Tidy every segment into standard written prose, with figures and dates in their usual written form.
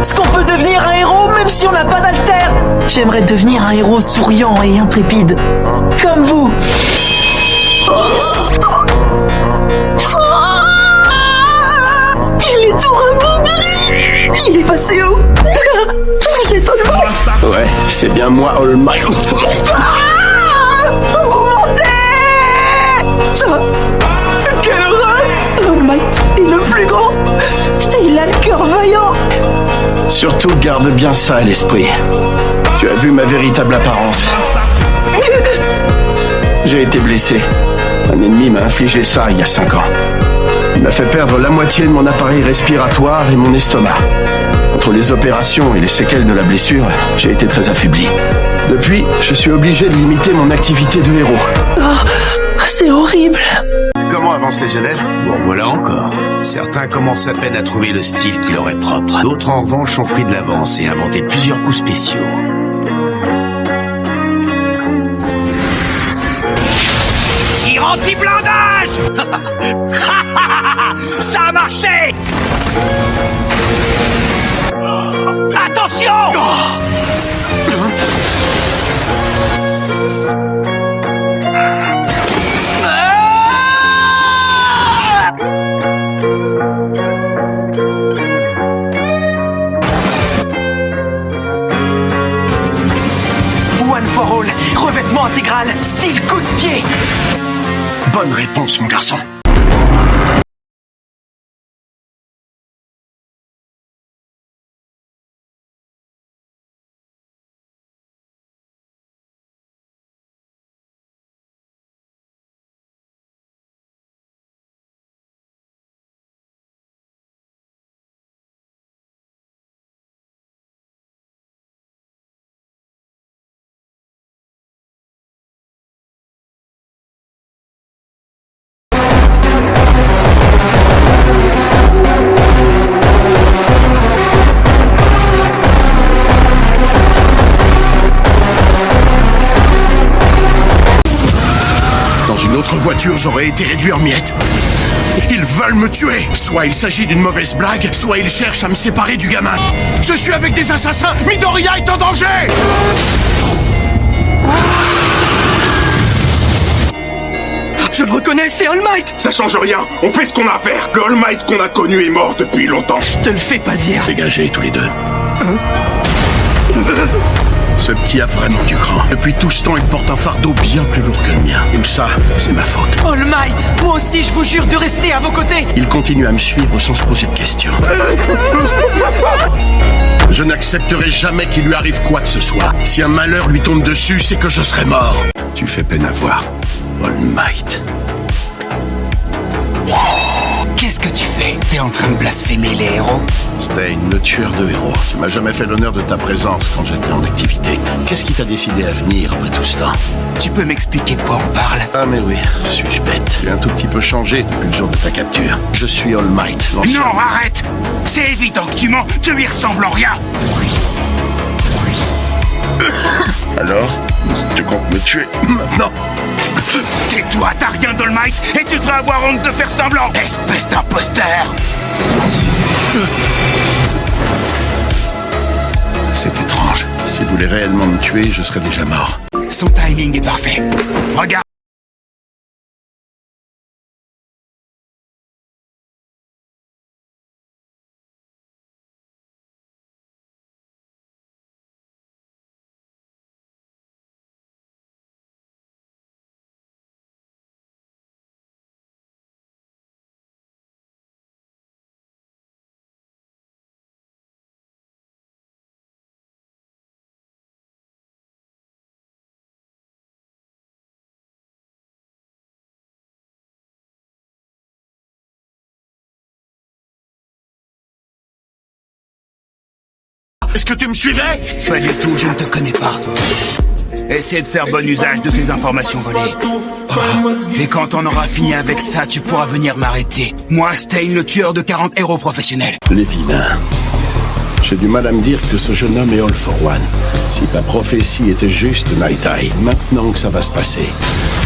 Est-ce qu'on peut devenir un héros même si on n'a pas d'altère? J'aimerais devenir un héros souriant et intrépide. Comme vous. Il est tout rebombé. Il est passé où? Vous êtes All Might? Ouais, c'est bien moi, All Might. Vous mentez! Quelle horreur! All Might est le plus grand. Il a le cœur vaillant. Surtout, garde bien ça à l'esprit. Tu as vu ma véritable apparence. J'ai été blessé. Un ennemi m'a infligé ça il y a 5 ans. Il m'a fait perdre la moitié de mon appareil respiratoire et mon estomac. Entre les opérations et les séquelles de la blessure, j'ai été très affaibli. Depuis, je suis obligé de limiter mon activité de héros. Oh, c'est horrible. Comment avancent les élèves? Bon, voilà encore. Certains commencent à peine à trouver le style qui leur est propre. D'autres, en revanche, ont pris de l'avance et inventé plusieurs coups spéciaux. Tir anti-blindage. Ça a marché. Attention. One for all, revêtement intégral, style coup de pied. Bonne réponse, mon garçon. Dans une autre voiture, j'aurais été réduit en miettes. Ils veulent me tuer. Soit il s'agit d'une mauvaise blague, soit ils cherchent à me séparer du gamin. Je suis avec des assassins. Midoriya est en danger. Je le reconnais, c'est All Might. Ça change rien, on fait ce qu'on a à faire. Le All Might qu'on a connu est mort depuis longtemps. Je te le fais pas dire. Dégagez tous les deux. Ce petit a vraiment du cran. Depuis tout ce temps, il porte un fardeau bien plus lourd que le mien. Et ça, c'est ma faute. All Might, moi aussi je vous jure de rester à vos côtés. Il continue à me suivre sans se poser de questions. Je n'accepterai jamais qu'il lui arrive quoi que ce soit. Si un malheur lui tombe dessus, c'est que je serai mort. Tu fais peine à voir. All Might. Qu'est-ce que tu fais? T'es en train de blasphémer les héros? Stein, le tueur de héros. Tu m'as jamais fait l'honneur de ta présence quand j'étais en activité. Qu'est-ce qui t'a décidé à venir après tout ce temps? Tu peux m'expliquer de quoi on parle? Ah mais oui, suis-je bête. J'ai un tout petit peu changé depuis le jour de ta capture. Je suis All Might, l'ancien... Non, arrête! C'est évident que tu mens, tu lui ressembles en rien! Alors, tu comptes me tuer maintenant? Tais-toi, t'as rien d'All Might et tu devrais avoir honte de faire semblant! Espèce d'imposteur! C'est étrange. S'il voulait réellement me tuer, je serais déjà mort. Son timing est parfait. Regarde! Est-ce que tu me suivais? Pas du tout, je ne te connais pas. Essaie de faire bon usage de tes informations volées. Oh. Et quand on aura fini avec ça, tu pourras venir m'arrêter. Moi, Stein, le tueur de 40 héros professionnels. Les vilains. J'ai du mal à me dire que ce jeune homme est All for One. Si ta prophétie était juste, Night Eye, maintenant que ça va se passer.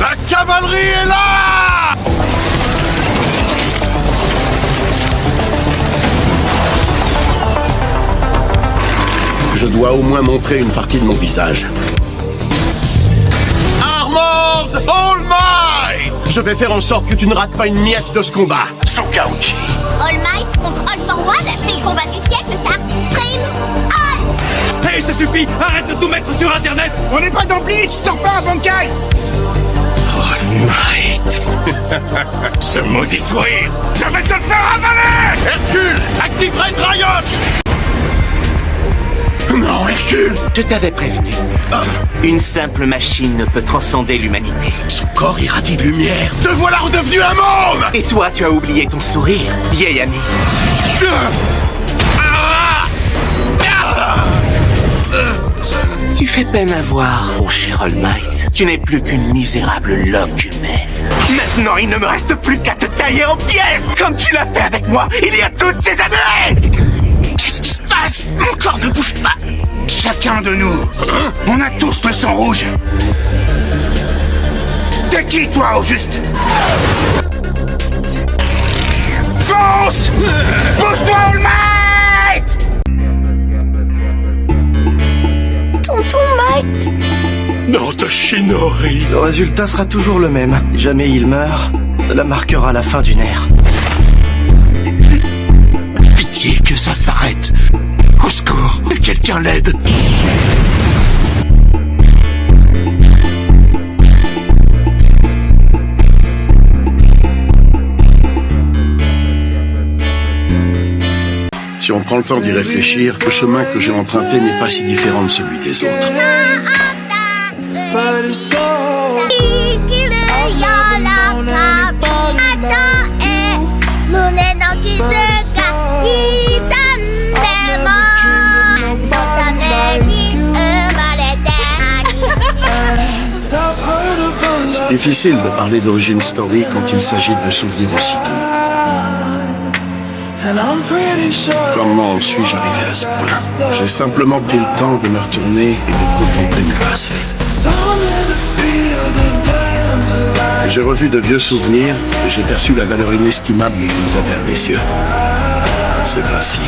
La cavalerie est là! Je dois au moins montrer une partie de mon visage. Armand All Might! Je vais faire en sorte que tu ne rates pas une miette de ce combat. Tsukauchi. All Might contre All for One, c'est le combat du siècle, ça. Stream on! Hey, ça suffit! Arrête de tout mettre sur Internet! On n'est pas dans Bleach, sors pas, Bankai! All Might. Ce maudit sourire! Je vais te le faire avaler! Hercule, active Red Riot! Non, Hercule! Je t'avais prévenu. Une simple machine ne peut transcender l'humanité. Son corps irradie de lumière. Te voilà redevenu un môme! Et toi, tu as oublié ton sourire, vieil ami. Tu fais peine à voir, mon cher All Might. Tu n'es plus qu'une misérable loque humaine. Maintenant, il ne me reste plus qu'à te tailler en pièces, comme tu l'as fait avec moi il y a toutes ces années! Qu'est-ce qui se passe? Mon corps ne bouge pas! Chacun de nous, on a tous le sang rouge. T'es qui, toi, au juste? Fonce! Bouge-toi, All Might! Tonton Might! Nom de Shinori! Le résultat sera toujours le même. Si jamais il meurt, cela marquera la fin d'une ère. Pitié que ça s'arrête! Au secours! Que quelqu'un l'aide! Si on prend le temps d'y réfléchir, le chemin que j'ai emprunté n'est pas si différent de celui des autres. C'est difficile de parler d'origine story quand il s'agit de souvenirs aussi doux. Comment en suis-je arrivé à ce point? J'ai simplement pris le temps de me retourner et de contempler le passé. J'ai revu de vieux souvenirs et j'ai perçu la valeur inestimable qu'ils avaient à mes yeux. C'est ainsi.